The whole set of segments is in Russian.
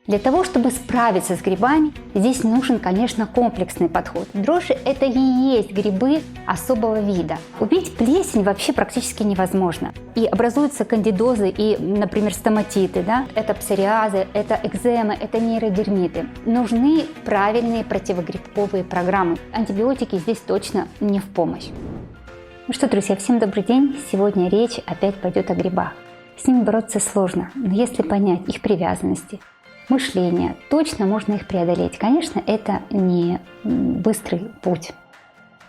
Для того, чтобы справиться с грибами, здесь нужен, конечно, комплексный подход. Дрожжи – это и есть грибы особого вида. Убить плесень вообще практически невозможно. И образуются кандидозы и, например, стоматиты, да? Это псориазы, это экземы, это нейродермиты. Нужны правильные противогрибковые программы. Антибиотики здесь точно не в помощь. Ну что, друзья, всем добрый день. Сегодня речь опять пойдет о грибах. С ними бороться сложно, но если понять их привязанности, мышление, точно можно их преодолеть. Конечно, это не быстрый путь.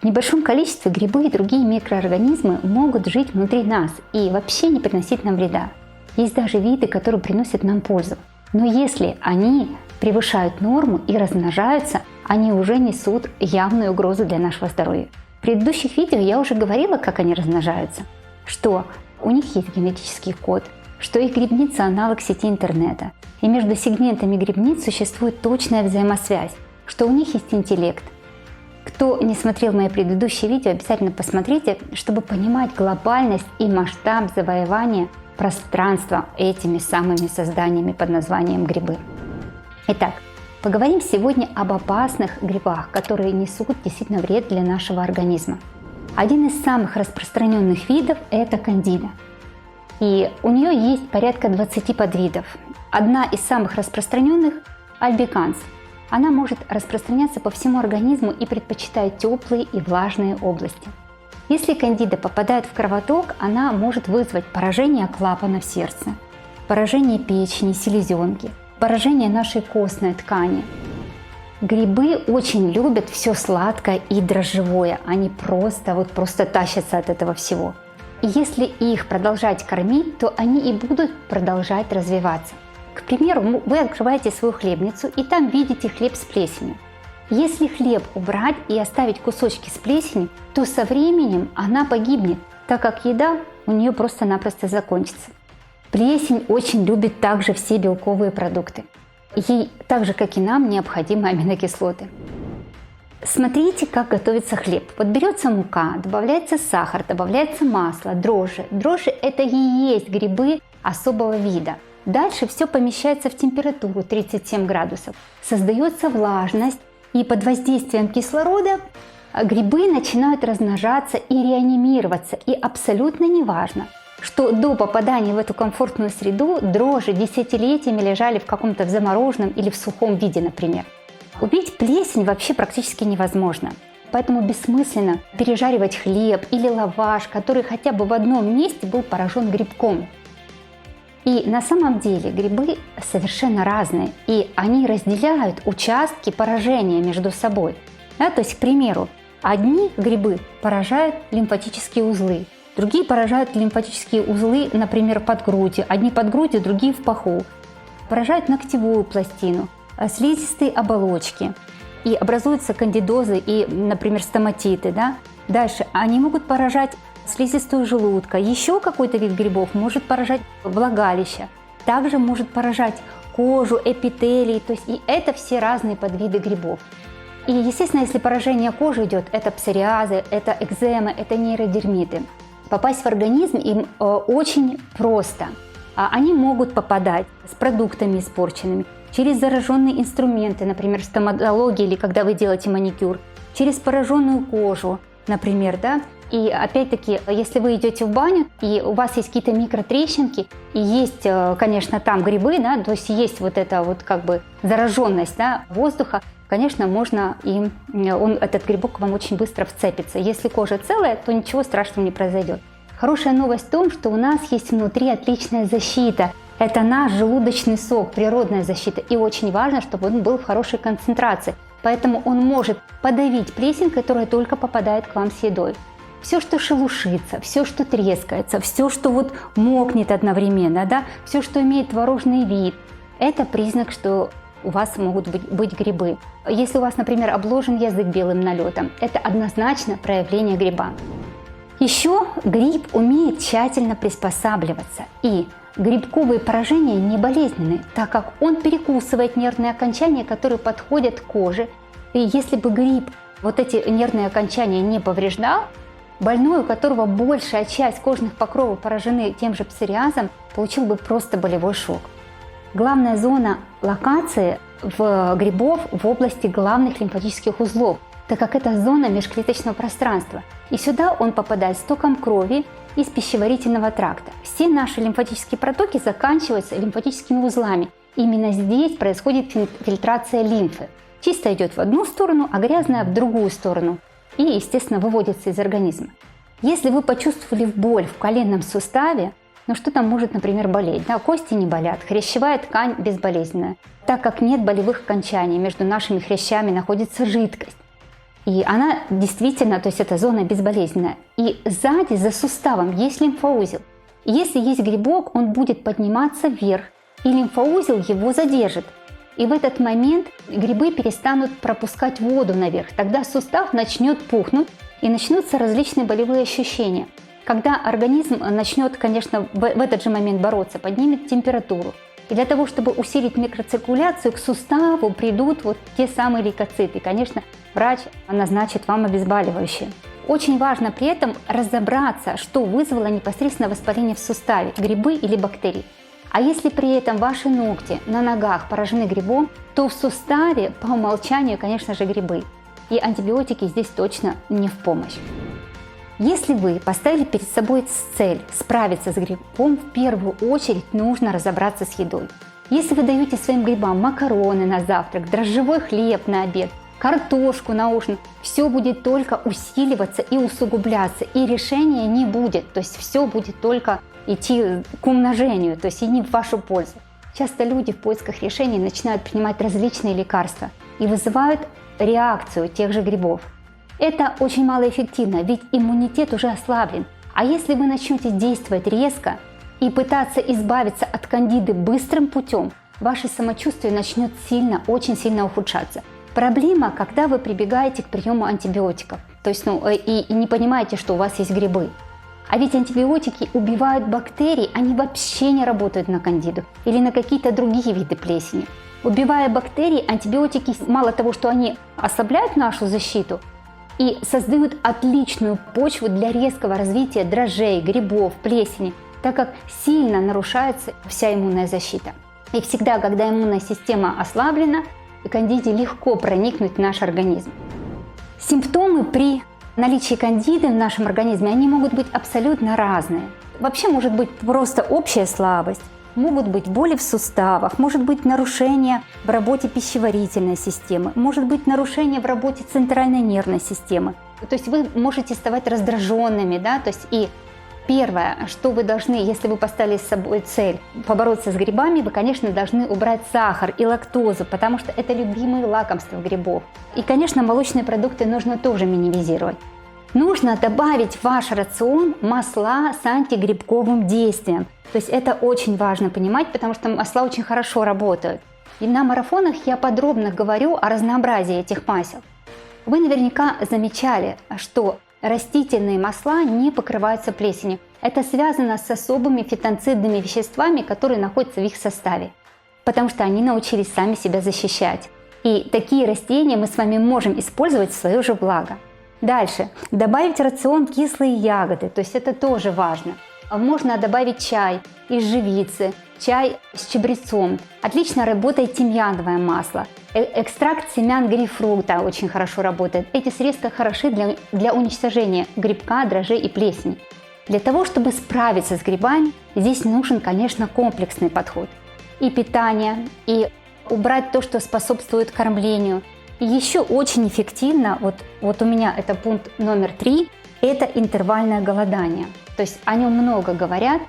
В небольшом количестве грибы и другие микроорганизмы могут жить внутри нас и вообще не приносить нам вреда. Есть даже виды, которые приносят нам пользу. Но если они превышают норму и размножаются, они уже несут явную угрозу для нашего здоровья. В предыдущих видео я уже говорила, как они размножаются, что у них есть генетический код, что их грибница – аналог сети интернета, и между сегментами грибниц существует точная взаимосвязь, что у них есть интеллект. Кто не смотрел мои предыдущие видео, обязательно посмотрите, чтобы понимать глобальность и масштаб завоевания пространства этими самыми созданиями под названием грибы. Итак, поговорим сегодня об опасных грибах, которые несут действительно вред для нашего организма. Один из самых распространенных видов – это кандида. И у нее есть порядка 20 подвидов. Одна из самых распространенных – альбиканс. Она может распространяться по всему организму и предпочитает теплые и влажные области. Если кандида попадает в кровоток, она может вызвать поражение клапанов сердца, поражение печени, селезенки, поражение нашей костной ткани. Грибы очень любят все сладкое и дрожжевое. Они просто тащатся от этого всего. И если их продолжать кормить, то они и будут продолжать развиваться. К примеру, вы открываете свою хлебницу и там видите хлеб с плесенью. Если хлеб убрать и оставить кусочки с плесенью, то со временем она погибнет, так как еда у нее просто-напросто закончится. Плесень очень любит также все белковые продукты. Ей, так же как и нам, необходимы аминокислоты. Смотрите, как готовится хлеб. Вот берется мука, добавляется сахар, добавляется масло, дрожжи. Дрожжи – это и есть грибы особого вида. Дальше все помещается в температуру 37 градусов. Создается влажность, и под воздействием кислорода грибы начинают размножаться и реанимироваться. И абсолютно неважно, что до попадания в эту комфортную среду дрожжи десятилетиями лежали в каком-то замороженном или в сухом виде, например. Убить плесень вообще практически невозможно. Поэтому бессмысленно пережаривать хлеб или лаваш, который хотя бы в одном месте был поражен грибком. И на самом деле грибы совершенно разные, и они разделяют участки поражения между собой. Да, то есть, к примеру, одни грибы поражают лимфатические узлы, другие поражают лимфатические узлы, например, под грудью, одни под грудью, другие в паху, поражают ногтевую пластину, слизистые оболочки, и образуются кандидозы и, например, стоматиты. Да? Дальше они могут поражать слизистую желудка, еще какой-то вид грибов может поражать влагалище, также может поражать кожу, эпителий, то есть и это все разные подвиды грибов. И, естественно, если поражение кожи идет, это псориазы, это экземы, это нейродермиты. Попасть в организм им очень просто. Они могут попадать с продуктами испорченными, через зараженные инструменты, например, в стоматологии или когда вы делаете маникюр, через пораженную кожу, например, да. И опять-таки, если вы идете в баню и у вас есть какие-то микротрещинки, и есть, конечно, там грибы, да, то есть есть вот эта вот как бы зараженность, да, воздуха, конечно, можно этот грибок к вам очень быстро вцепится. Если кожа целая, то ничего страшного не произойдет. Хорошая новость в том, что у нас есть внутри отличная защита. Это наш желудочный сок, природная защита. И очень важно, чтобы он был в хорошей концентрации. Поэтому он может подавить плесень, которая только попадает к вам с едой. Все, что шелушится, все, что трескается, все, что вот мокнет одновременно, да, все, что имеет творожный вид, это признак, что у вас могут быть грибы. Если у вас, например, обложен язык белым налетом, это однозначно проявление гриба. Еще гриб умеет тщательно приспосабливаться, и грибковые поражения не болезненны, так как он перекусывает нервные окончания, которые подходят к коже. И если бы гриб вот эти нервные окончания не повреждал, больной, у которого большая часть кожных покровов поражены тем же псориазом, получил бы просто болевой шок. Главная зона локации грибов в области главных лимфатических узлов, так как это зона межклеточного пространства. И сюда он попадает с током крови из пищеварительного тракта. Все наши лимфатические протоки заканчиваются лимфатическими узлами. Именно здесь происходит фильтрация лимфы. Чисто идет в одну сторону, а грязная в другую сторону. И, естественно, выводится из организма. Если вы почувствовали боль в коленном суставе, что там может, например, болеть? Кости не болят, хрящевая ткань безболезненная. Так как нет болевых окончаний, между нашими хрящами находится жидкость. И она действительно, то есть эта зона безболезненная. И сзади, за суставом, есть лимфоузел. И если есть грибок, он будет подниматься вверх, и лимфоузел его задержит. И в этот момент грибы перестанут пропускать воду наверх. Тогда сустав начнет пухнуть, и начнутся различные болевые ощущения. Когда организм начнет, конечно, в этот же момент бороться, поднимет температуру. И для того, чтобы усилить микроциркуляцию, к суставу придут вот те самые лейкоциты. И, конечно, врач назначит вам обезболивающее. Очень важно при этом разобраться, что вызвало непосредственно воспаление в суставе – грибы или бактерии. А если при этом ваши ногти на ногах поражены грибом, то в суставе по умолчанию, конечно же, грибы. И антибиотики здесь точно не в помощь. Если вы поставили перед собой цель справиться с грибом, в первую очередь нужно разобраться с едой. Если вы даете своим грибам макароны на завтрак, дрожжевой хлеб на обед, картошку на ужин, все будет только усиливаться и усугубляться, и решения не будет, то есть все будет только идти к умножению, то есть и не в вашу пользу. Часто люди в поисках решений начинают принимать различные лекарства и вызывают реакцию тех же грибов. Это очень малоэффективно, ведь иммунитет уже ослаблен. А если вы начнете действовать резко и пытаться избавиться от кандиды быстрым путем, ваше самочувствие начнет очень сильно ухудшаться. Проблема, когда вы прибегаете к приему антибиотиков, то есть и не понимаете, что у вас есть грибы. А ведь антибиотики убивают бактерии, они вообще не работают на кандиду или на какие-то другие виды плесени. Убивая бактерии, антибиотики мало того, что они ослабляют нашу защиту, и создают отличную почву для резкого развития дрожжей, грибов, плесени, так как сильно нарушается вся иммунная защита. И всегда, когда иммунная система ослаблена, кандиде легко проникнуть в наш организм. Симптомы при наличии кандиды в нашем организме, они могут быть абсолютно разные. Вообще может быть просто общая слабость, могут быть боли в суставах, может быть нарушение в работе пищеварительной системы, может быть нарушение в работе центральной нервной системы. То есть вы можете ставать раздраженными, то есть и первое, что вы должны, если вы поставили с собой цель побороться с грибами, вы, конечно, должны убрать сахар и лактозу, потому что это любимые лакомства грибов. И, конечно, молочные продукты нужно тоже минимизировать. Нужно добавить в ваш рацион масла с антигрибковым действием. То есть это очень важно понимать, потому что масла очень хорошо работают. И на марафонах я подробно говорю о разнообразии этих масел. Вы наверняка замечали, что растительные масла не покрываются плесенью. Это связано с особыми фитонцидными веществами, которые находятся в их составе, потому что они научились сами себя защищать. И такие растения мы с вами можем использовать в свое же благо. Дальше. Добавить в рацион кислые ягоды, то есть это тоже важно. Можно добавить чай из живицы, чай с чабрецом. Отлично работает тимьяновое масло. Экстракт семян грейпфрута очень хорошо работает. Эти средства хороши для уничтожения грибка, дрожжей и плесени. Для того, чтобы справиться с грибами, здесь нужен, конечно, комплексный подход. И питание, и убрать то, что способствует кормлению. И еще очень эффективно, вот у меня это пункт номер 3, это интервальное голодание. То есть о нем много говорят.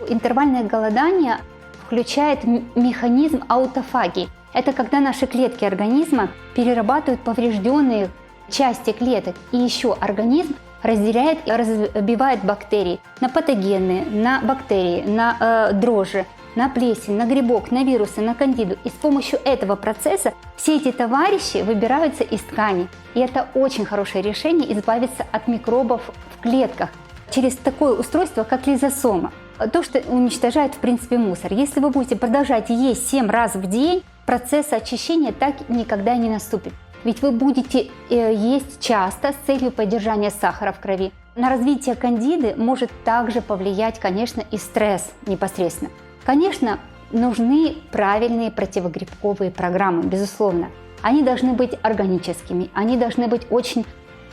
Интервальное голодание включает механизм аутофагии. Это когда наши клетки организма перерабатывают поврежденные части клеток. И еще организм разделяет и разбивает бактерии на патогенные, на бактерии, на дрожжи, на плесень, на грибок, на вирусы, на кандиду. И с помощью этого процесса все эти товарищи выбираются из ткани. И это очень хорошее решение избавиться от микробов в клетках через такое устройство, как лизосома. То, что уничтожает, в принципе, мусор. Если вы будете продолжать есть 7 раз в день, процесс очищения так никогда не наступит. Ведь вы будете есть часто с целью поддержания сахара в крови. На развитие кандиды может также повлиять, конечно, и стресс непосредственно. Конечно, нужны правильные противогрибковые программы, безусловно. Они должны быть органическими, они должны быть очень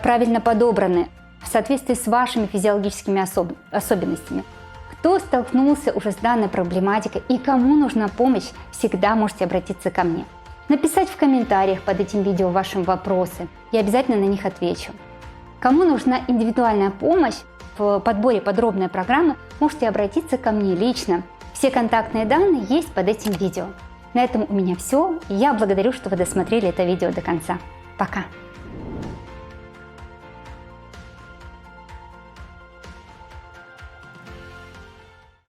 правильно подобраны в соответствии с вашими физиологическими особенностями. Кто столкнулся уже с данной проблематикой и кому нужна помощь, всегда можете обратиться ко мне. Написать в комментариях под этим видео ваши вопросы, я обязательно на них отвечу. Кому нужна индивидуальная помощь в подборе подробной программы, можете обратиться ко мне лично. Все контактные данные есть под этим видео. На этом у меня все. Я благодарю, что вы досмотрели это видео до конца. Пока!